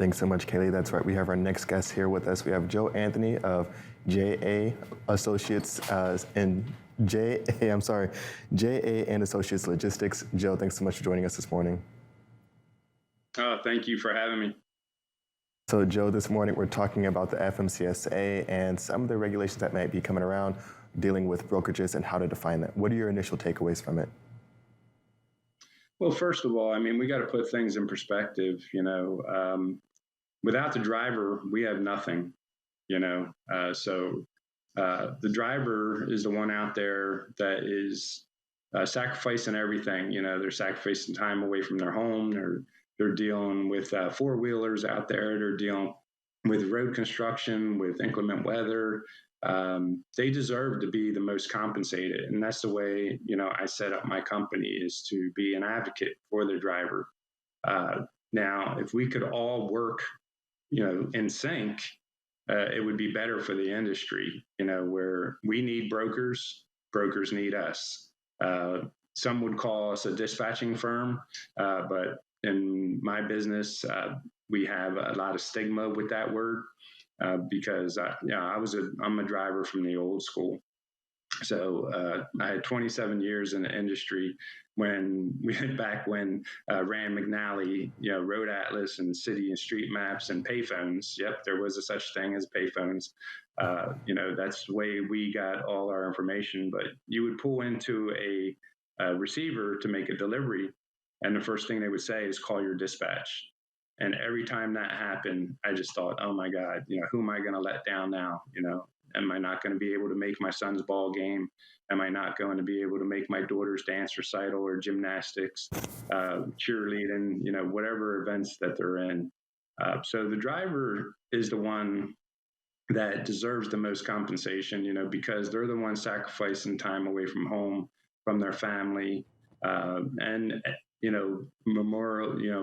Thanks so much, Kaylee. That's right. We have our next guest here with us. We have Joe Anthony of JA Associates JA and Associates Logistics. Joe, thanks so much for joining us this morning. Thank you for having me. So, Joe, this morning we're talking about the FMCSA and some of the regulations that might be coming around dealing with brokerages and how to define that. What are your initial takeaways from it? Well, first of all, I mean, we got to put things in perspective. Without the driver, we have nothing. So the driver is the one out there that is sacrificing everything. They're sacrificing time away from their home. They're dealing with four-wheelers out there. They're dealing with road construction, with inclement weather. They deserve to be the most compensated. And that's the way, I set up my company, is to be an advocate for the driver. Now, if we could all work, in sync, it would be better for the industry, where we need brokers need us. Some would call us a dispatching firm, but in my business, we have a lot of stigma with that word. Because I'm a driver from the old school. So I had 27 years in the industry when Rand McNally, Road Atlas and city and street maps and payphones. Yep, there was a such thing as payphones. That's the way we got all our information. But you would pull into a receiver to make a delivery, and the first thing they would say is call your dispatch. And every time that happened, I just thought, oh my God, who am I going to let down now? Am I not going to be able to make my son's ball game? Am I not going to be able to make my daughter's dance recital or gymnastics, cheerleading, whatever events that they're in? So the driver is the one that deserves the most compensation, because they're the ones sacrificing time away from home, from their family, and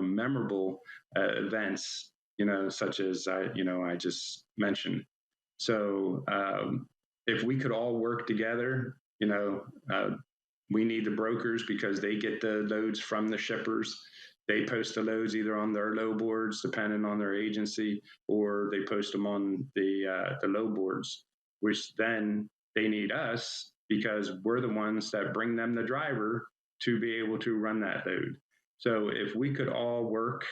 memorable events, such as I just mentioned. So if we could all work together, we need the brokers because they get the loads from the shippers. They post the loads either on their low boards, depending on their agency, or they post them on the low boards, which then they need us because we're the ones that bring them the driver to be able to run that load. So if we could all work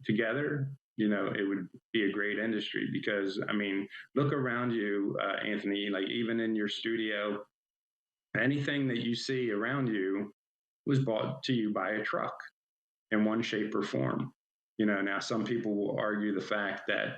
together, it would be a great industry because, look around you, Anthony, like even in your studio, anything that you see around you was bought to you by a truck in one shape or form. Now some people will argue the fact that,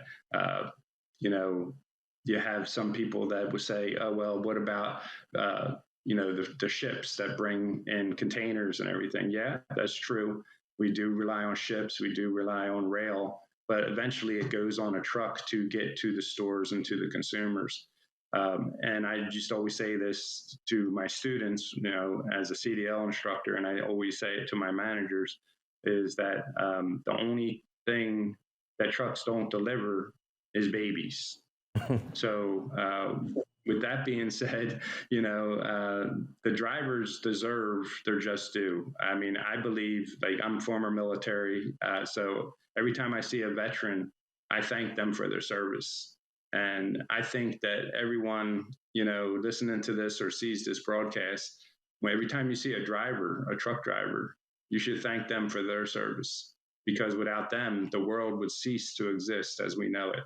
you have some people that would say, oh, well, what about, the ships that bring in containers and everything? Yeah, that's true. We do rely on ships. We do rely on rail, but eventually it goes on a truck to get to the stores and to the consumers. And I just always say this to my students, as a CDL instructor, and I always say it to my managers, is that the only thing that trucks don't deliver is babies. So with that being said, the drivers deserve their just due. I believe, like, I'm former military, so every time I see a veteran, I thank them for their service. And I think that everyone, listening to this or sees this broadcast, every time you see a truck driver, you should thank them for their service, because without them, the world would cease to exist as we know it.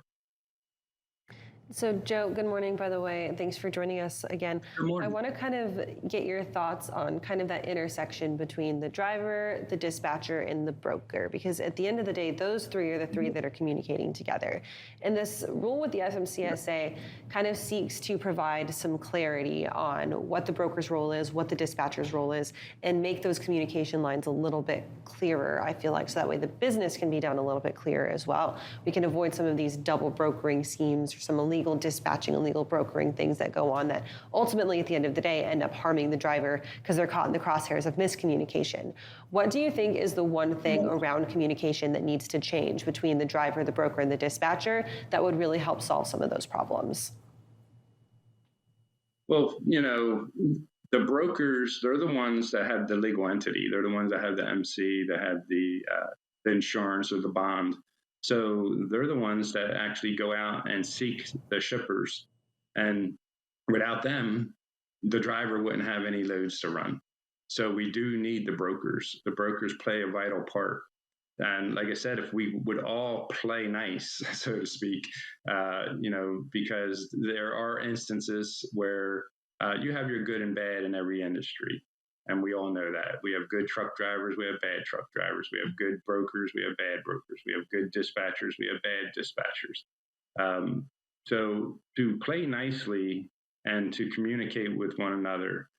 So, Joe, good morning, by the way, and thanks for joining us again. Good morning. I want to kind of get your thoughts on kind of that intersection between the driver, the dispatcher, and the broker, because at the end of the day, those three are the three that are communicating together. And this rule with the FMCSA kind of seeks to provide some clarity on what the broker's role is, what the dispatcher's role is, and make those communication lines a little bit clearer, I feel like, so that way the business can be done a little bit clearer as well. We can avoid some of these double brokering schemes or some illegal dispatching, illegal brokering things that go on that ultimately at the end of the day end up harming the driver because they're caught in the crosshairs of miscommunication. What do you think is the one thing around communication that needs to change between the driver, the broker, and the dispatcher that would really help solve some of those problems? Well, the brokers, they're the ones that have the legal entity. They're the ones that have the MC, that have the insurance or the bond. So they're the ones that actually go out and seek the shippers. And without them, the driver wouldn't have any loads to run. So we do need the brokers. The brokers play a vital part. And like I said, if we would all play nice, so to speak, because there are instances where you have your good and bad in every industry. And we all know that. We have good truck drivers, we have bad truck drivers, we have good brokers, we have bad brokers, we have good dispatchers, we have bad dispatchers. So to play nicely and to communicate with one another,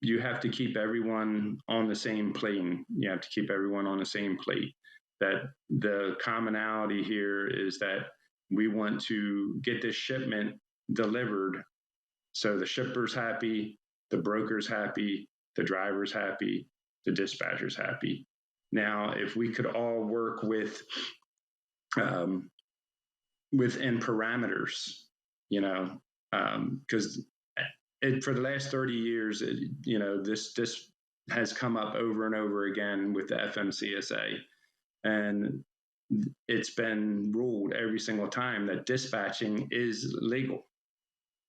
you have to keep everyone on the same plane. You have to keep everyone on the same plate. That the commonality here is that we want to get this shipment delivered so the shipper's happy, the broker's happy, the driver's happy, the dispatcher's happy. Now, if we could all work within parameters, because for the last 30 years, this has come up over and over again with the FMCSA, and it's been ruled every single time that dispatching is legal.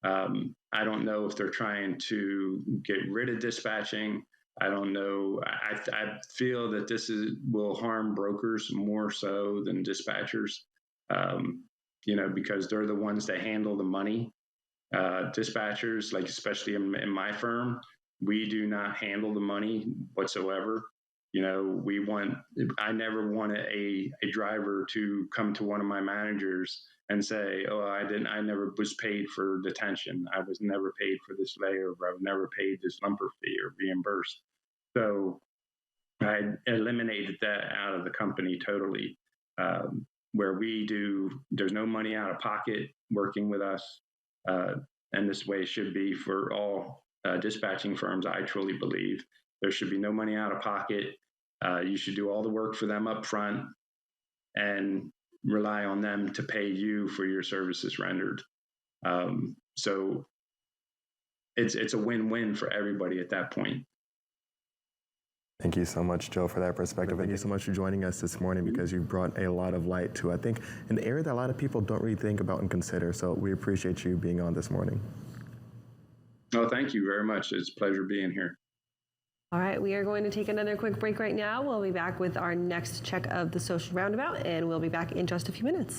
I don't know if they're trying to get rid of dispatching. I don't know. I feel that will harm brokers more so than dispatchers, because they're the ones that handle the money. Dispatchers, like especially in my firm, we do not handle the money whatsoever. I never wanted a driver to come to one of my managers and say, "Oh, I never was paid for detention. I was never paid for this layover. I was never paid this lumper fee or reimbursed." So I eliminated that out of the company totally, where there's no money out of pocket working with us. And this way it should be for all dispatching firms, I truly believe. There should be no money out of pocket. You should do all the work for them up front and rely on them to pay you for your services rendered. So it's a win-win for everybody at that point. Thank you so much, Joe, for that perspective. Thank you so much for joining us this morning, because you brought a lot of light to, I think, an area that a lot of people don't really think about and consider. So we appreciate you being on this morning. Oh, thank you very much. It's a pleasure being here. All right, we are going to take another quick break right now. We'll be back with our next check of the social roundabout, and we'll be back in just a few minutes.